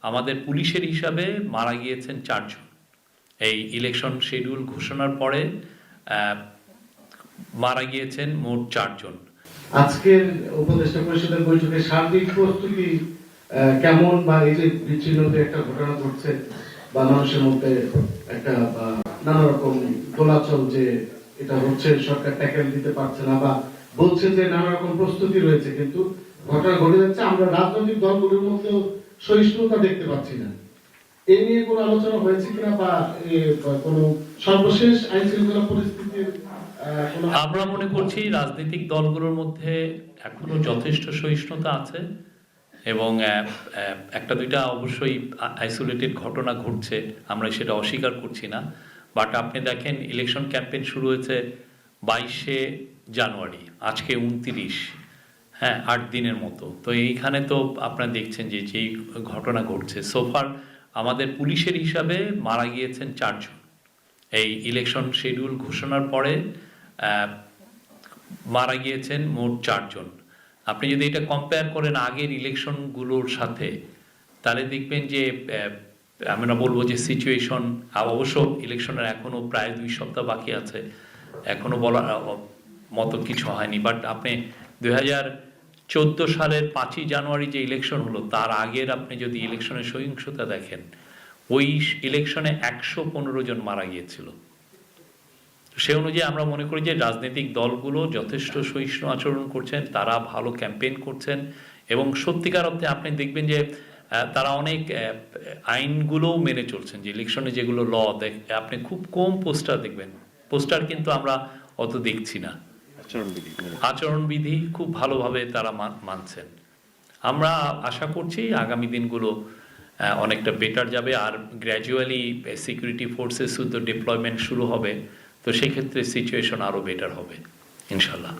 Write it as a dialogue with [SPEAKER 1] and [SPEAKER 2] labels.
[SPEAKER 1] আমাদের পুলিশের হিসাবে মারা গিয়েছেন 4 জন। এই ইলেকশন শিডিউল ঘোষণার পরে মারা গিয়েছেন মোট 4 জন।
[SPEAKER 2] আজকের উপদেষ্টা পরিষদের বৈঠকে সার্বিক প্রস্তুতি কেমন, বা এই যে বিচ্ছিন্ন একটা ঘটনা ঘটছে বা মানুষের মধ্যে একটা নানা রকম দোলাচল যে এটা হচ্ছে, সরকার ট্যাকেল দিতে পারছে না বা বলছে যে নানা রকম প্রস্তুতি রয়েছে, কিন্তু ঘটনা ঘটে যাচ্ছে, আমরা রাজনৈতিক দলগুলোর মধ্যে সহিষ্ণুতা দেখতে পাচ্ছি না। এই নিয়ে কোনো আলোচনা হয়েছে কিনা, বা কোনো সর্বশেষ আইন শৃঙ্খলা পরিস্থিতির
[SPEAKER 1] আমরা মনে করছি রাজনৈতিক দলগুলোর মধ্যে এখনো যথেষ্ট সহিষ্ণুতা আছে এবং একটা দুইটা অবশ্যই আইসোলেটেড ঘটনা ঘটছে, আমরা সেটা অস্বীকার করছি না। বাট আপনি দেখেন ইলেকশন ক্যাম্পেইন শুরু হয়েছে 22শে জানুয়ারি, আজকে 29, 8 দিনের মতো। তো এইখানে তো আপনারা দেখছেন যে যেই ঘটনা ঘটছে, সোফার আমাদের পুলিশের হিসাবে মারা গিয়েছেন 4 জন। এই ইলেকশন শিডিউল ঘোষণার পরে মারা গিয়েছেন মোট 4 জন। আপনি যদি এটা কম্পেয়ার করেন আগের ইলেকশনগুলোর সাথে, তাহলে দেখবেন যে আমরা বলবো যে সিচুয়েশন, অবশ্য ইলেকশনের এখনো প্রায় 2 সপ্তাহ বাকি আছে, এখনো বলার মতো কিছু হয়নি। বাট আপনি 2014 সালের 5ই জানুয়ারি যে ইলেকশন হলো, তার আগের আপনি যদি ইলেকশনের সহিংসতা দেখেন, ওই ইলেকশনে 115 জন মারা গিয়েছিল। সে অনুযায়ী আমরা মনে করি যে রাজনৈতিক দলগুলো যথেষ্ট সহিষ্ণু আচরণ করছেন, তারা ভালো ক্যাম্পেইন করছেন এবং সত্যিকার অর্থে আপনি দেখবেন যে তারা অনেক আইনগুলোও মেনে চলছেন। যে ইলেকশনে যেগুলো আপনি খুব কম পোস্টার দেখবেন, পোস্টার কিন্তু আমরা অত দেখছি না, আচরণবিধি খুব ভালোভাবে তারা মানছেন। আমরা আশা করছি আগামী দিনগুলো অনেকটা বেটার যাবে, আর গ্র্যাজুয়ালি সিকিউরিটি ফোর্সেস ডিপ্লয়মেন্ট শুরু হবে, তো সেক্ষেত্রে সিচুয়েশন আরও বেটার হবে ইনশাল্লাহ।